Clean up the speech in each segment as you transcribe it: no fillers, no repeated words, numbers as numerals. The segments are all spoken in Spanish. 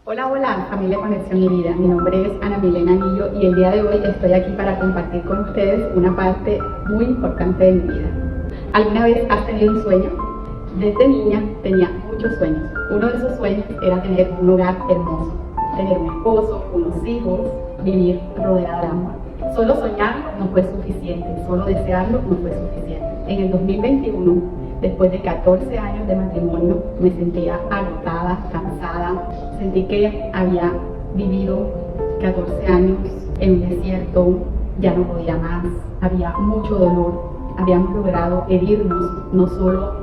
Hola, hola, familia Conexión y Vida. Mi nombre es Ana Milena Anillo y el día de hoy estoy aquí para compartir con ustedes una parte muy importante de mi vida. ¿Alguna vez has tenido un sueño? Desde niña tenía muchos sueños. Uno de esos sueños era tener un hogar hermoso, tener un esposo, unos hijos, vivir rodeada de amor. Solo soñarlo no fue suficiente, solo desearlo no fue suficiente. En el 2021, después de 14 años de matrimonio, me sentía agotada, cansada. Sentí que había vivido 14 años en un desierto, ya no podía más, había mucho dolor. Habíamos logrado herirnos, no solo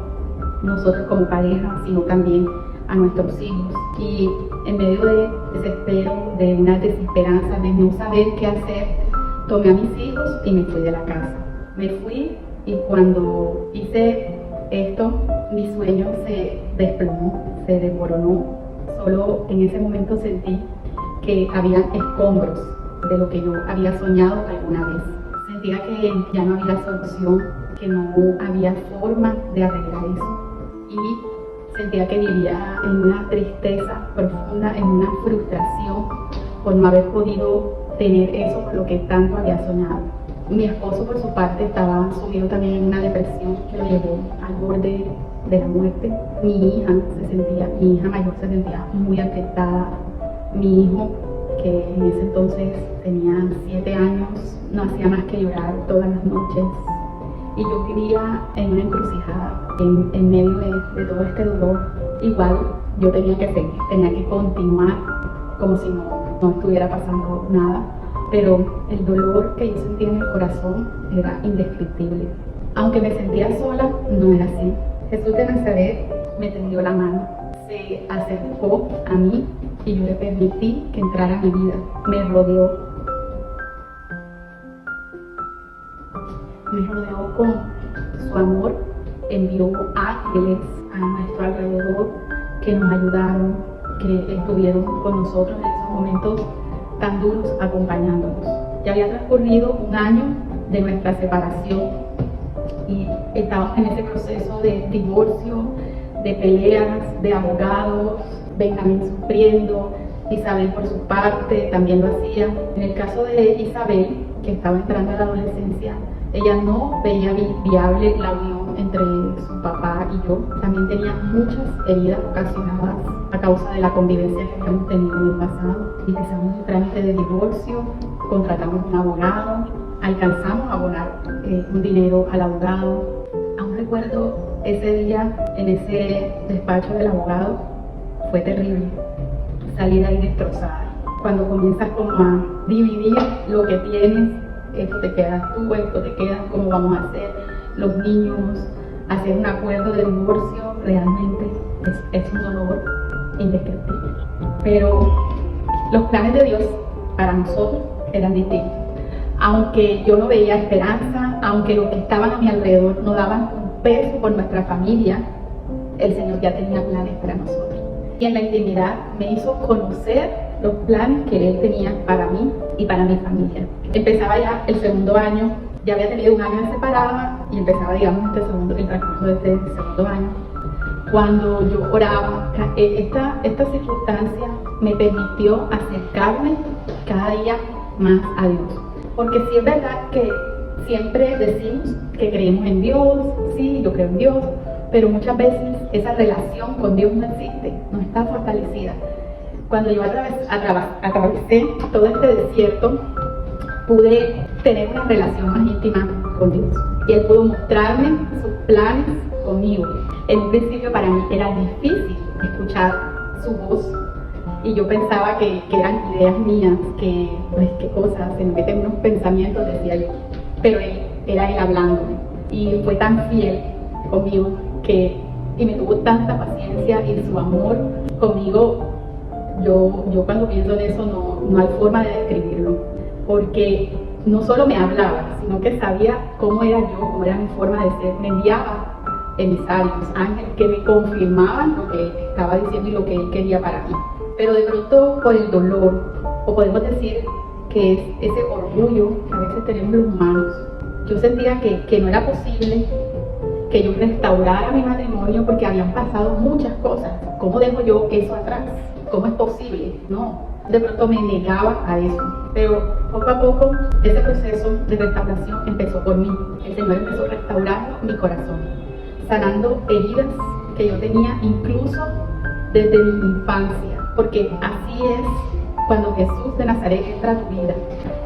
nosotros como pareja, sino también a nuestros hijos. Y en medio de desespero, de una desesperanza, de no saber qué hacer, tomé a mis hijos y me fui de la casa. Me fui y cuando hice esto, mi sueño se desplomó, se desmoronó. Solo en ese momento sentí que había escombros de lo que yo había soñado alguna vez. Sentía que ya no había solución, que no había forma de arreglar eso. Y sentía que vivía en una tristeza profunda, en una frustración por no haber podido tener eso por lo que tanto había soñado. Mi esposo, por su parte, estaba sumido también en una depresión que lo llevó al borde de la muerte. Mi hija mayor se sentía muy afectada. Mi hijo, que en ese entonces tenía 7 años, no hacía más que llorar todas las noches. Y yo vivía en una encrucijada, en medio de todo este dolor. Igual yo tenía que seguir, tenía que continuar como si no estuviera pasando nada. Pero el dolor que yo sentía en el corazón era indescriptible. Aunque me sentía sola, no era así. Jesús de Nazaret me tendió la mano, se acercó a mí y yo le permití que entrara a mi vida. Me rodeó con su amor, envió ángeles a nuestro alrededor que nos ayudaron, que estuvieron con nosotros en esos momentos tan duros acompañándonos. Ya había transcurrido un año de nuestra separación y estábamos en ese proceso de divorcio, de peleas, de abogados, Benjamín sufriendo, Isabel por su parte también lo hacía. En el caso de Isabel, que estaba entrando a la adolescencia, ella no veía viable la unión entre su papá y yo. También tenía muchas heridas ocasionadas a causa de la convivencia que habíamos tenido en el pasado. Empezamos el trámite de divorcio, contratamos un abogado, alcanzamos a abonar un dinero al abogado. Aún recuerdo ese día en ese despacho del abogado, fue terrible, salir ahí destrozada. Cuando comienzas como a dividir lo que tienes, esto te quedas tú, esto te queda, cómo vamos a hacer, los niños, hacer un acuerdo de divorcio, realmente es un dolor indescriptible. Pero los planes de Dios para nosotros eran distintos. Aunque yo no veía esperanza, aunque los que estaban a mi alrededor no daban un peso por nuestra familia, el Señor ya tenía planes para nosotros. Y en la intimidad me hizo conocer los planes que Él tenía para mí y para mi familia. Empezaba ya el segundo año, ya había tenido un año de separada y empezaba, digamos, el transcurso de este segundo año. Cuando yo oraba, esta circunstancia me permitió acercarme cada día más a Dios. Porque sí es verdad que siempre decimos que creemos en Dios, sí, yo creo en Dios, pero muchas veces esa relación con Dios no existe, no está fortalecida. Cuando yo atravesé todo este desierto, pude tener una relación más íntima con Dios. Y Él pudo mostrarme sus planes conmigo. En un principio para mí era difícil escuchar su voz. Y yo pensaba que eran ideas mías, que pues qué cosas, se me meten unos pensamientos, decía yo. Pero era Él hablándome. Y fue tan fiel conmigo y me tuvo tanta paciencia y su amor conmigo. Yo cuando pienso en eso no hay forma de describirlo, porque no solo me hablaba, sino que sabía cómo era yo, cómo era mi forma de ser. Me enviaba emisarios, ángeles que me confirmaban lo que Él estaba diciendo y lo que Él quería para mí. Pero de pronto por el dolor, o podemos decir que es ese orgullo que a veces tenemos los humanos, yo sentía que no era posible que yo restaurara mi matrimonio porque habían pasado muchas cosas. ¿Cómo dejo yo eso atrás? ¿cómo es posible? No, de pronto me negaba a eso, pero poco a poco ese proceso de restauración empezó por mí. El Señor empezó restaurando mi corazón, sanando heridas que yo tenía incluso desde mi infancia, porque así es cuando Jesús de Nazaret entra a tu vida.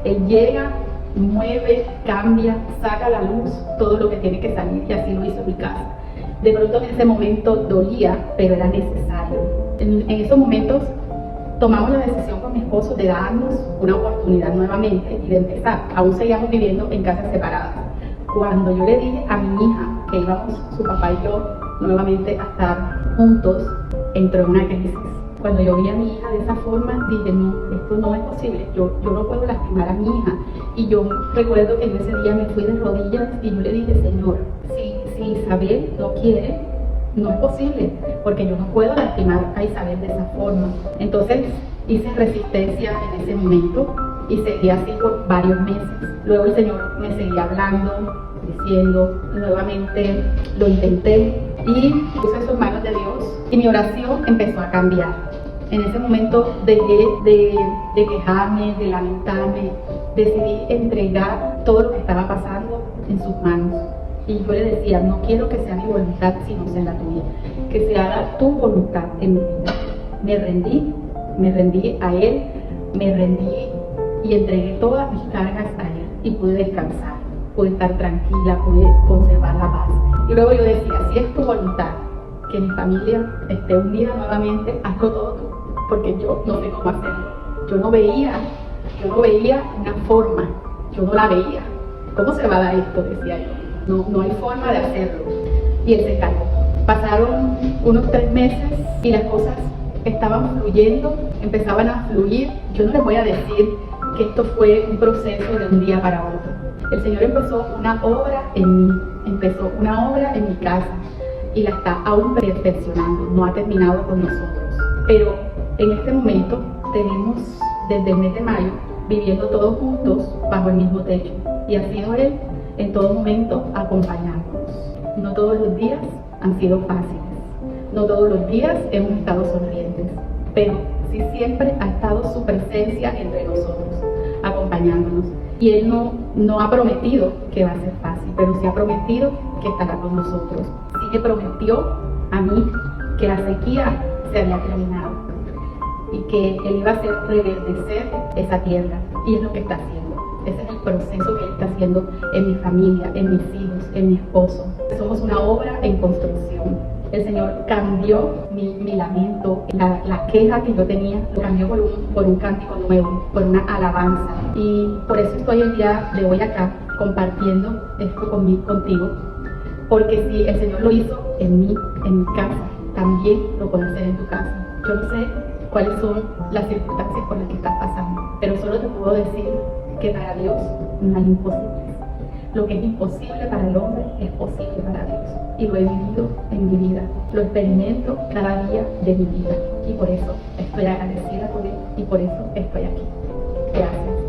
Él llega, mueve, cambia, saca a la luz todo lo que tiene que salir, y así lo hizo en mi casa. De pronto en ese momento dolía, pero era necesario. En esos momentos tomamos la decisión con mi esposo de darnos una oportunidad nuevamente y de empezar. Aún seguíamos viviendo en casas separadas. Cuando yo le dije a mi hija que íbamos, su papá y yo, nuevamente a estar juntos, entró en una crisis. Cuando yo vi a mi hija de esa forma, dije, no, esto no es posible, yo no puedo lastimar a mi hija. Y yo recuerdo que en ese día me fui de rodillas y yo le dije, Señor, si Isabel no quiere, no es posible, porque yo no puedo lastimar a Isabel de esa forma. Entonces hice resistencia en ese momento y seguí así por varios meses. Luego el Señor me seguía hablando, diciendo, nuevamente lo intenté y puse en sus manos de Dios y mi oración empezó a cambiar. En ese momento dejé de quejarme, de lamentarme, decidí entregar todo lo que estaba pasando en sus manos. Y yo le decía, no quiero que sea mi voluntad, sino sea la tuya. Que se haga tu voluntad en mi vida. Me rendí a Él, me rendí y entregué todas mis cargas a Él. Y pude descansar, pude estar tranquila, pude conservar la paz. Y luego yo decía, si es tu voluntad que mi familia esté unida nuevamente, hazlo todo tú, porque yo no sé cómo hacerlo. Yo no veía una forma, yo no la veía. ¿Cómo se va a dar esto? Decía yo. No hay forma de hacerlo. Y él se encargó. Pasaron unos 3 meses y las cosas estaban fluyendo, empezaban a fluir. Yo no les voy a decir que esto fue un proceso de un día para otro. El Señor empezó una obra en mí, empezó una obra en mi casa y la está aún perfeccionando, no ha terminado con nosotros. Pero en este momento tenemos desde el mes de mayo viviendo todos juntos bajo el mismo techo y ha sido Él en todo momento acompañándonos. No todos los días han sido fáciles, no todos los días hemos estado sonrientes, pero sí siempre ha estado su presencia entre nosotros, acompañándonos. Y Él no ha prometido que va a ser fácil, pero sí ha prometido que estará con nosotros. Sí me prometió a mí que la sequía se había terminado y que Él iba a hacer reverdecer esa tierra, y es lo que está haciendo. Ese es el proceso que Él está haciendo en mi familia, en mis hijos, en mi esposo. Somos una obra en construcción. El Señor cambió mi lamento, la queja que yo tenía, lo cambió por un cántico nuevo, por una alabanza. Y por eso estoy el día de hoy acá compartiendo esto contigo, porque si el Señor lo hizo en mí, en mi casa, también lo puede hacer en tu casa. Yo no sé cuáles son las circunstancias por las que estás pasando, pero solo te puedo decir que para Dios no hay imposibles. Lo que es imposible para el hombre es posible para Dios. Y lo he vivido en mi vida, lo experimento cada día de mi vida. Y por eso estoy agradecida por Él y por eso estoy aquí. Gracias.